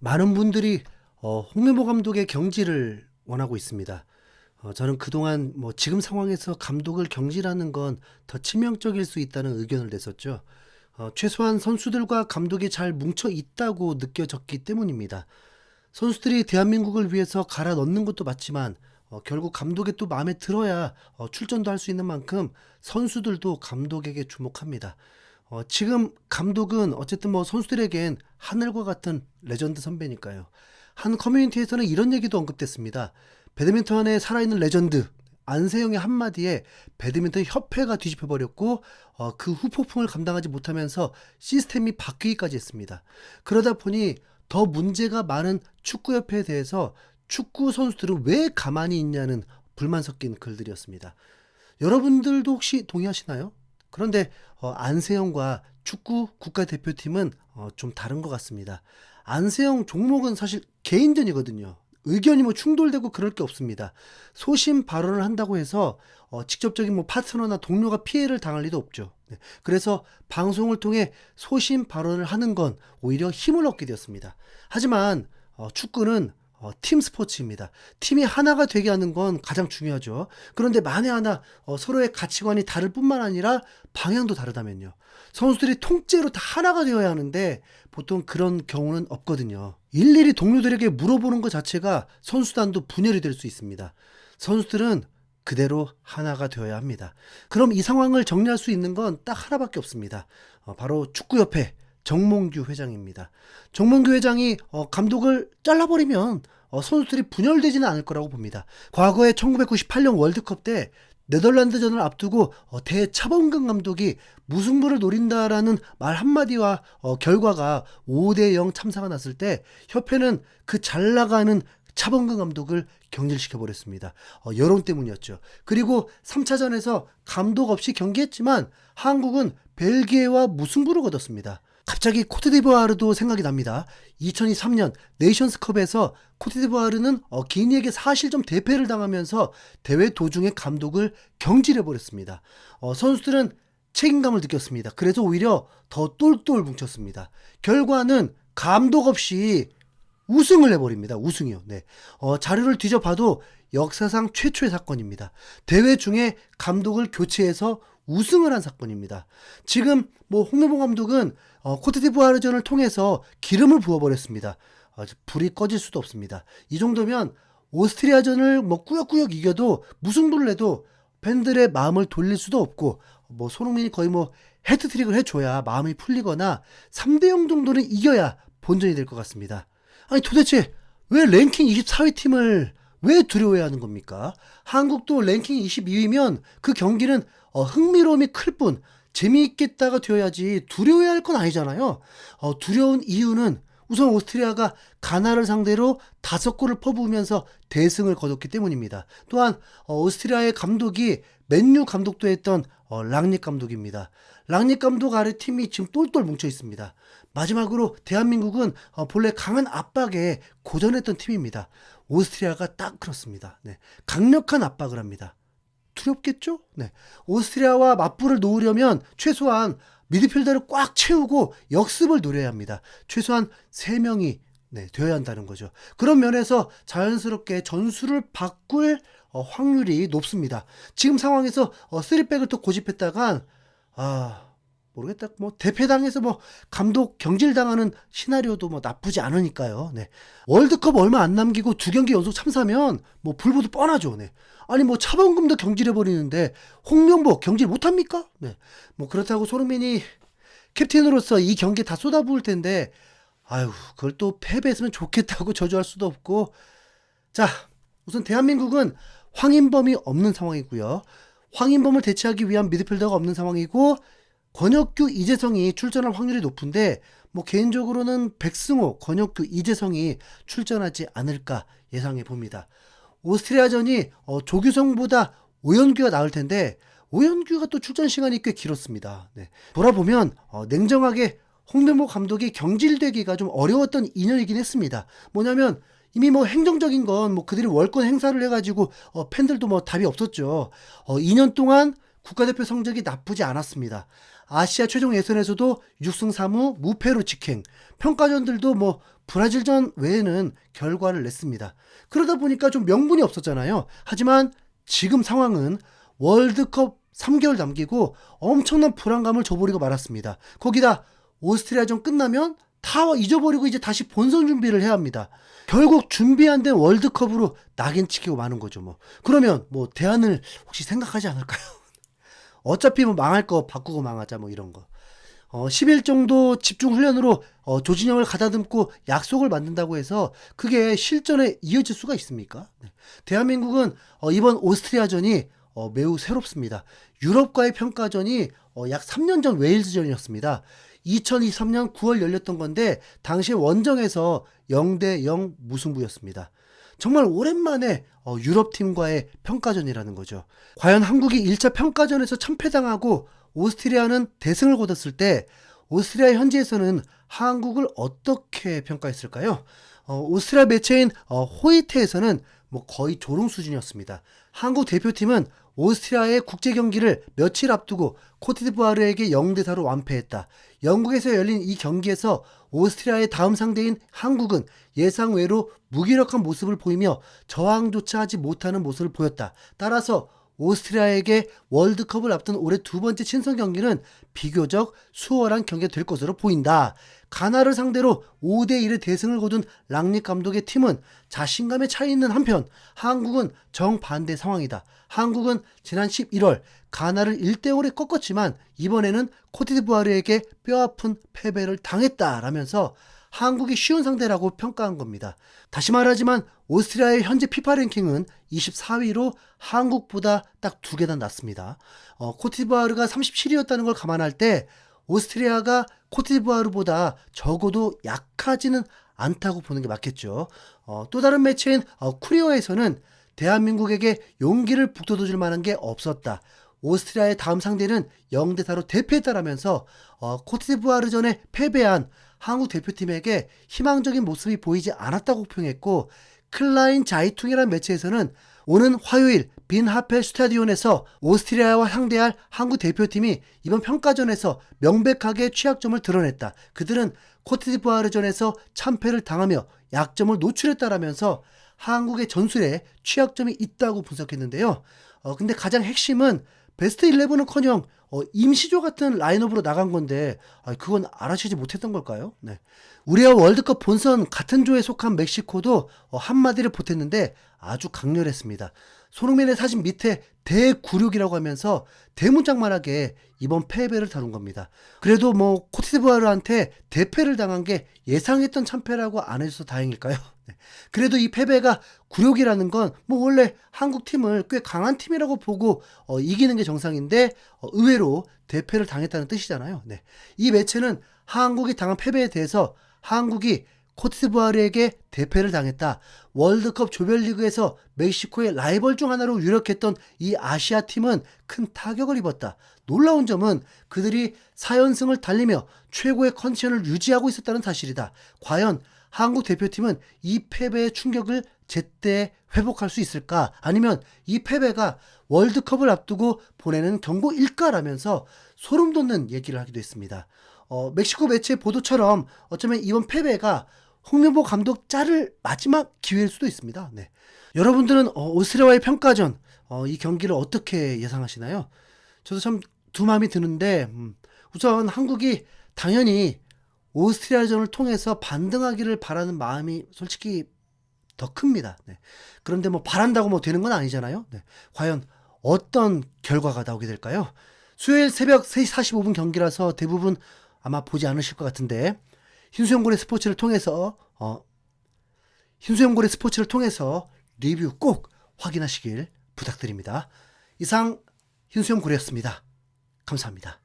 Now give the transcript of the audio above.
많은 분들이 홍명보 감독의 경질을 원하고 있습니다. 저는 그동안 지금 상황에서 감독을 경질하는 건 더 치명적일 수 있다는 의견을 냈었죠. 최소한 선수들과 감독이 잘 뭉쳐 있다고 느껴졌기 때문입니다. 선수들이 대한민국을 위해서 갈아 넣는 것도 맞지만 결국 감독이 또 마음에 들어야 출전도 할 수 있는 만큼 선수들도 감독에게 주목합니다. 지금 감독은 어쨌든 선수들에겐 하늘과 같은 레전드 선배니까요. 한 커뮤니티에서는 이런 얘기도 언급됐습니다. 배드민턴에 살아있는 레전드 안세영의 한마디에 배드민턴 협회가 뒤집혀버렸고 그 후폭풍을 감당하지 못하면서 시스템이 바뀌기까지 했습니다. 그러다 보니 더 문제가 많은 축구협회에 대해서 축구 선수들은 왜 가만히 있냐는 불만 섞인 글들이었습니다. 여러분들도 혹시 동의하시나요? 그런데 안세영과 축구 국가대표팀은 좀 다른 것 같습니다. 안세영 종목은 사실 개인전이거든요. 의견이 충돌되고 그럴 게 없습니다. 소신 발언을 한다고 해서 직접적인 파트너나 동료가 피해를 당할 리도 없죠. 네. 그래서 방송을 통해 소신 발언을 하는 건 오히려 힘을 얻게 되었습니다. 하지만 축구는 팀 스포츠입니다. 팀이 하나가 되게 하는 건 가장 중요하죠. 그런데 만에 하나 서로의 가치관이 다를 뿐만 아니라 방향도 다르다면요. 선수들이 통째로 다 하나가 되어야 하는데 보통 그런 경우는 없거든요. 일일이 동료들에게 물어보는 것 자체가 선수단도 분열이 될 수 있습니다. 선수들은 그대로 하나가 되어야 합니다. 그럼 이 상황을 정리할 수 있는 건 딱 하나밖에 없습니다. 바로 축구협회 정몽규 회장입니다. 정몽규 회장이 감독을 잘라버리면 선수들이 분열되지는 않을 거라고 봅니다. 과거에 1998년 월드컵 때 네덜란드전을 앞두고 대차범근 감독이 무승부를 노린다라는 말 한마디와 결과가 5대0 참사가 났을 때 협회는 그 잘 나가는 차범근 감독을 경질시켜버렸습니다. 여론 때문이었죠. 그리고 3차전에서 감독 없이 경기했지만 한국은 벨기에와 무승부를 거뒀습니다. 갑자기 코트디부아르도 생각이 납니다. 2023년 네이션스컵에서 코트디부아르는 기니에게 4실점 대패를 당하면서 대회 도중에 감독을 경질해버렸습니다. 선수들은 책임감을 느꼈습니다. 그래서 오히려 더 똘똘 뭉쳤습니다. 결과는 감독 없이 우승을 해버립니다. 우승이요. 네. 자료를 뒤져봐도 역사상 최초의 사건입니다. 대회 중에 감독을 교체해서 우승을 한 사건입니다. 지금 홍명보 감독은 코트디부아르전을 통해서 기름을 부어버렸습니다. 불이 꺼질 수도 없습니다. 이 정도면 오스트리아전을 꾸역꾸역 이겨도 무승부를 해도 팬들의 마음을 돌릴 수도 없고 손흥민이 거의 헤트트릭을 해줘야 마음이 풀리거나 3대0 정도는 이겨야 본전이 될 것 같습니다. 아니 도대체 왜 랭킹 24위 팀을 왜 두려워해야 하는 겁니까? 한국도 랭킹 22위면 그 경기는 흥미로움이 클 뿐 재미있겠다가 되어야지 두려워해야 할 건 아니잖아요. 두려운 이유는 우선 오스트리아가 가나를 상대로 5골을 퍼부으면서 대승을 거뒀기 때문입니다. 또한 오스트리아의 감독이 맨유 감독도 했던 랑닉 감독입니다. 랑닉 감독 아래 팀이 지금 똘똘 뭉쳐 있습니다. 마지막으로 대한민국은 본래 강한 압박에 고전했던 팀입니다. 오스트리아가 딱 그렇습니다. 네. 강력한 압박을 합니다. 두렵겠죠? 네. 오스트리아와 맞불을 놓으려면 최소한 미드필더를 꽉 채우고 역습을 노려야 합니다. 최소한 3명이 되어야 한다는 거죠. 그런 면에서 자연스럽게 전술을 바꿀 확률이 높습니다. 지금 상황에서 3백을 또 고집했다간 모르겠다. 대패당해서 감독 경질당하는 시나리오도 나쁘지 않으니까요. 네. 월드컵 얼마 안 남기고 2경기 연속 참사면 불보도 뻔하죠. 네. 아니 차범근도 경질해버리는데 홍명보 경질 못합니까? 네. 그렇다고 손흥민이 캡틴으로서 이 경기에 다 쏟아부을 텐데 그걸 또 패배했으면 좋겠다고 저주할 수도 없고. 자, 우선 대한민국은 황인범이 없는 상황이고요. 황인범을 대체하기 위한 미드필더가 없는 상황이고 권혁규, 이재성이 출전할 확률이 높은데 개인적으로는 백승호, 권혁규, 이재성이 출전하지 않을까 예상해 봅니다. 오스트리아전이 조규성보다 오현규가 나을 텐데 오현규가 또 출전 시간이 꽤 길었습니다. 네. 돌아보면 냉정하게 홍명보 감독이 경질되기가 좀 어려웠던 2년이긴 했습니다. 뭐냐면 이미 행정적인 건 그들이 월권 행사를 해가지고 팬들도 답이 없었죠. 2년 동안 국가대표 성적이 나쁘지 않았습니다. 아시아 최종 예선에서도 6승 3무 무패로 직행, 평가전들도 뭐 브라질전 외에는 결과를 냈습니다. 그러다 보니까 좀 명분이 없었잖아요. 하지만 지금 상황은 월드컵 3개월 남기고 엄청난 불안감을 줘버리고 말았습니다. 거기다 오스트리아전 끝나면 다 잊어버리고 이제 다시 본선 준비를 해야 합니다. 결국 준비 안 된 월드컵으로 낙인 찍히고 마는 거죠. 뭐 그러면 뭐 대안을 혹시 생각하지 않을까요? 어차피 뭐 망할 거 바꾸고 망하자 뭐 이런 거. 10일 정도 집중 훈련으로 조진영을 가다듬고 약속을 만든다고 해서 그게 실전에 이어질 수가 있습니까? 네. 대한민국은 이번 오스트리아전이 매우 새롭습니다. 유럽과의 평가전이 약 3년 전 웨일즈전이었습니다. 2023년 9월 열렸던 건데 당시 원정에서 0대0 무승부였습니다. 정말 오랜만에 유럽팀과의 평가전이라는 거죠. 과연 한국이 1차 평가전에서 참패당하고 오스트리아는 대승을 거뒀을 때 오스트리아 현지에서는 한국을 어떻게 평가했을까요? 오스트리아 매체인 호이트에서는 뭐 거의 조롱 수준이었습니다. 한국 대표팀은 오스트리아의 국제 경기를 며칠 앞두고 코트디부아르에게 0대4로 완패했다. 영국에서 열린 이 경기에서 오스트리아의 다음 상대인 한국은 예상 외로 무기력한 모습을 보이며 저항조차 하지 못하는 모습을 보였다. 따라서 오스트리아에게 월드컵을 앞둔 올해 두 번째 친선 경기는 비교적 수월한 경기가 될 것으로 보인다. 가나를 상대로 5대1의 대승을 거둔 랑닉 감독의 팀은 자신감에 차 있는 한편 한국은 정반대 상황이다. 한국은 지난 11월 가나를 1대0로 꺾었지만 이번에는 코트디부아르에게 뼈아픈 패배를 당했다라면서 한국이 쉬운 상대라고 평가한 겁니다. 다시 말하지만 오스트리아의 현재 피파 랭킹은 24위로 한국보다 딱 2계단 낮습니다. 코트디부아르가 37위였다는 걸 감안할 때 오스트리아가 코트디부아르보다 적어도 약하지는 않다고 보는 게 맞겠죠. 또 다른 매체인 쿠리어에서는 대한민국에게 용기를 북돋워줄 만한 게 없었다. 오스트리아의 다음 상대는 0대4로 대패했다라면서 코트디부아르전에 패배한 한국 대표팀에게 희망적인 모습이 보이지 않았다고 평했고, 클라인 자이퉁이라는 매체에서는 오는 화요일 빈 하펠 스타디온에서 오스트리아와 상대할 한국 대표팀이 이번 평가전에서 명백하게 취약점을 드러냈다. 그들은 코트디부아르전에서 참패를 당하며 약점을 노출했다라면서 한국의 전술에 취약점이 있다고 분석했는데요. 근데 가장 핵심은 베스트 11은커녕 임시조 같은 라인업으로 나간 건데 그건 알아채지 못했던 걸까요? 네. 우리와 월드컵 본선 같은 조에 속한 멕시코도 한마디를 보탰는데 아주 강렬했습니다. 손흥민의 사진 밑에 대구륙이라고 하면서 대문짝만하게 이번 패배를 다룬 겁니다. 그래도 뭐 코트디부아르한테 대패를 당한 게 예상했던 참패라고 안 해줘서 다행일까요? 네. 그래도 이 패배가 굴욕이라는 건 뭐 원래 한국 팀을 꽤 강한 팀이라고 보고 이기는 게 정상인데 의외로 대패를 당했다는 뜻이잖아요. 네. 이 매체는 한국이 당한 패배에 대해서 한국이 코트디부아르에게 대패를 당했다. 월드컵 조별리그에서 멕시코의 라이벌 중 하나로 유력했던 이 아시아 팀은 큰 타격을 입었다. 놀라운 점은 그들이 4연승을 달리며 최고의 컨디션을 유지하고 있었다는 사실이다. 과연 한국 대표팀은 이 패배의 충격을 제때 회복할 수 있을까? 아니면 이 패배가 월드컵을 앞두고 보내는 경고일까라면서 소름 돋는 얘기를 하기도 했습니다. 멕시코 매체 보도처럼 어쩌면 이번 패배가 홍명보 감독 자를 마지막 기회일 수도 있습니다. 네. 여러분들은 오스트리아와의 평가전 이 경기를 어떻게 예상하시나요? 저도 참 두 마음이 드는데 우선 한국이 당연히 오스트리아전을 통해서 반등하기를 바라는 마음이 솔직히 더 큽니다. 네. 그런데 뭐 바란다고 뭐 되는 건 아니잖아요. 네. 과연 어떤 결과가 나오게 될까요? 수요일 새벽 3시 45분 경기라서 대부분 아마 보지 않으실 것 같은데 흰수염고래 스포츠를 통해서 리뷰 꼭 확인하시길 부탁드립니다. 이상 흰수염고래였습니다. 감사합니다.